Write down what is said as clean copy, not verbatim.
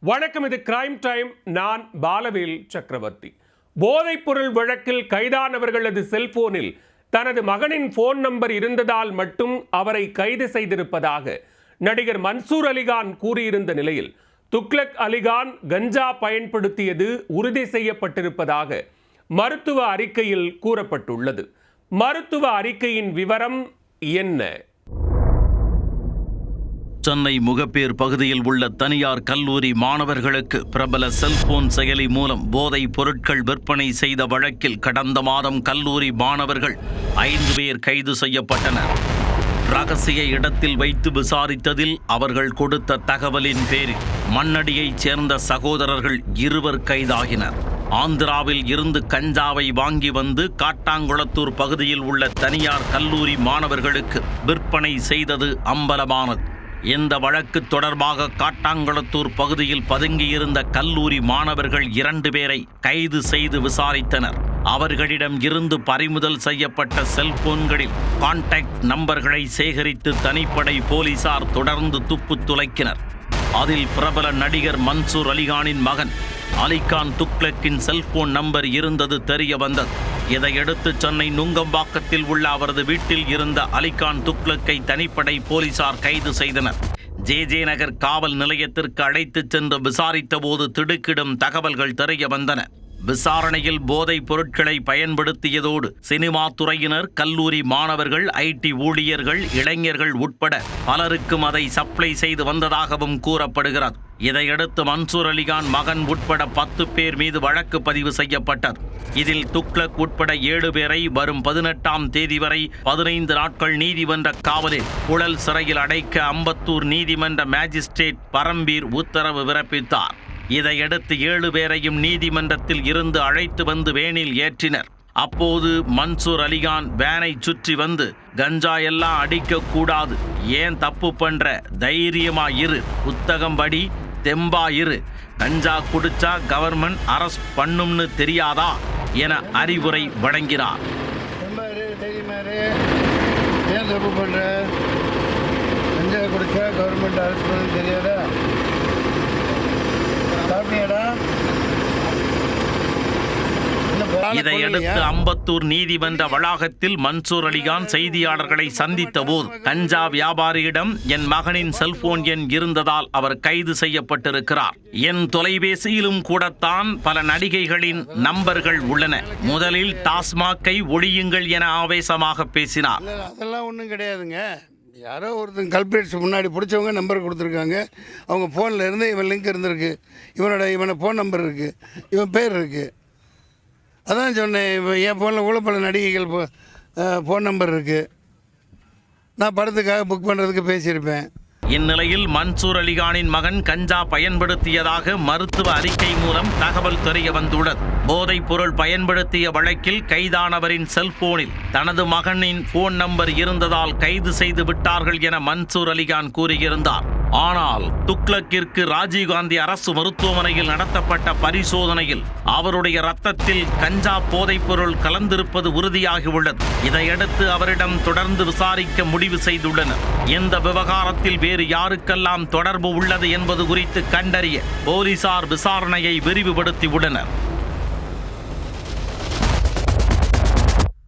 வணக்கம், இது crime time. நான் பாலவேல் சக்கரவர்த்தி. போதைப்பொருள் வழக்கில் கைதானவர்களது செல்போனில் தனது மகனின் போன் நம்பர் இருந்ததால் மட்டும் அவரை கைது செய்திருப்பதாக நடிகர் மன்சூர் அலிகான் கூறியிருந்த நிலையில் துக்ளக் அலிகான் கஞ்சா பயன்படுத்தியது உறுதி செய்யப்பட்டிருப்பதாக மருத்துவ அறிக்கையில் கூறப்பட்டுள்ளது. மருத்துவ அறிக்கையின் விவரம் என்ன? சென்னை முகப்பேர் பகுதியில் உள்ள தனியார் கல்லூரி மாணவர்களுக்கு பிரபல செல்போன் செயலி மூலம் போதைப் பொருட்கள் விற்பனை செய்த வழக்கில் கடந்த மாதம் கல்லூரி மாணவர்கள் 5 பேர் கைது செய்யப்பட்டனர். ரகசிய இடத்தில் வைத்து விசாரித்ததில் அவர்கள் கொடுத்த தகவலின் பேரில் மண்ணடியைச் சேர்ந்த சகோதரர்கள் 2 கைதாகினர். ஆந்திராவில் இருந்து கஞ்சாவை வாங்கி வந்து காட்டாங்குளத்தூர் பகுதியில் உள்ள தனியார் கல்லூரி மாணவர்களுக்கு விற்பனை செய்தது அம்பலமானது. இந்த வழக்கு தொடர்பாக காட்டாங்குளத்தூர் பகுதியில் பதுங்கியிருந்த கல்லூரி மாணவர்கள் 2 பேரை கைது செய்து விசாரித்தனர். அவர்களிடம் இருந்து பறிமுதல் செய்யப்பட்ட செல்போன்களில் கான்டாக்ட் நம்பர்களை சேகரித்து தனிப்படை போலீசார் தொடர்ந்து துப்பு துளைக்கினர். அதில் பிரபல நடிகர் மன்சூர் அலிகானின் மகன் அலிகான் துக்ளக்கின் செல்போன் நம்பர் இருந்தது தெரிய வந்தது. இதையடுத்து சென்னை நுங்கம்பாக்கத்தில் உள்ள அவரது வீட்டில் இருந்த அலிகான் துக்ளக்கை தனிப்படை போலீசார் கைது செய்தனர். ஜே நகர் காவல் நிலையத்திற்கு அழைத்துச் சென்று விசாரித்த போது திடுக்கிடும் தகவல்கள் தெரிய வந்தன. விசாரணையில் போதைப் பொருட்களை பயன்படுத்தியதோடு சினிமா துறையினர், கல்லூரி மாணவர்கள், ஐடி ஊழியர்கள், இளைஞர்கள் உட்பட பலருக்கும் அதை சப்ளை செய்து வந்ததாகவும் கூறப்படுகிறது. இதையடுத்து மன்சூர் அலிகான் மகன் உட்பட 10 பேர் மீது வழக்கு பதிவு செய்யப்பட்டது. இதில் துக்ளக் உட்பட 7 பேரை வரும் 18ஆம் தேதி வரை 15 நாட்கள் நீதிமன்ற காவலில் புழல் சிறையில் அடைக்க அம்பத்தூர் நீதிமன்ற மேஜிஸ்ட்ரேட் பரம்பீர் உத்தரவு பிறப்பித்தார். இதையடுத்து 7 பேரையும் நீதிமன்றத்தில் இருந்து அழைத்து வந்து வேனில் ஏற்றினர். அப்போது மன்சூர் அலிகான் வேனை சுற்றி வந்து, கஞ்சா எல்லாம் அடிக்க கூடாது, ஏன் தப்பு பண்ற, தைரியமா இரு, புத்தகம் படி, தெம்பா இரு, கஞ்சா குடிச்சா கவர்மெண்ட் அரெஸ்ட் பண்ணும்னு தெரியாதா என அறிவுரை வழங்கினார். ஏன் தப்பு பண்ற, கஞ்சா குடிச்சா கவர்மெண்ட் அரெஸ்ட் பண்ண தெரியாதா, இதையடுத்து அம்பத்தூர் நீதிமன்ற வளாகத்தில் மன்சூர் அலிகான் செய்தியாளர்களை சந்தித்த போது கஞ்சா வியாபாரியிடம் என் மகனின் செல்போன் எண் இருந்ததால் அவர் கைது செய்யப்பட்டிருக்கிறார். என் தொலைபேசியிலும் கூடத்தான் பல நடிகைகளின் நம்பர்கள் உள்ளன. முதலில் டாஸ்மாக்கை ஒழியுங்கள் என ஆவேசமாக பேசினார். அதெல்லாம் ஒன்றும் கிடையாதுங்க. யாரோ ஒருத்தங்க கல்பிரேட்ஸ் முன்னாடி பிடிச்சவங்க நம்பர் கொடுத்துருக்காங்க. அவங்க ஃபோனில் இருந்து இவன் லிங்க் இருந்திருக்கு, இவனை ஃபோன் நம்பர் இருக்குது, இவன் பேர் இருக்குது. அதான் சொன்னேன், இப்போ என் ஃபோனில் கூட பல நடிகைகள் ஃபோன் நம்பர் இருக்குது. நான் படத்துக்காக புக் பண்ணுறதுக்கு பேசியிருப்பேன். இந்நிலையில் மன்சூர் அலிகானின் மகன் கஞ்சா பயன்படுத்தியதாக மருத்துவ அறிக்கை மூலம் தகவல் தெரிய வந்துள்ளது. போதைப் பொருள் பயன்படுத்திய வழக்கில் கைதானவரின் செல்போனில் தனது மகனின் போன் நம்பர் இருந்ததால் கைது செய்து விட்டார்கள் என மன்சூர் அலிகான் கூறியிருந்தார். ஆனால் துக்ளக்கிற்கு ராஜீவ்காந்தி அரசு மருத்துவமனையில் நடத்தப்பட்ட பரிசோதனையில் அவருடைய இரத்தத்தில் கஞ்சா போதைப் பொருள் கலந்திருப்பது உறுதியாகியுள்ளது. இதையடுத்து அவரிடம் தொடர்ந்து விசாரிக்க முடிவு செய்துள்ளனர். இந்த விவகாரத்தில் வேறு யாருக்கெல்லாம் தொடர்பு உள்ளது என்பது குறித்து கண்டறிய போலீசார் விசாரணையை விரிவுபடுத்தியுள்ளனர்.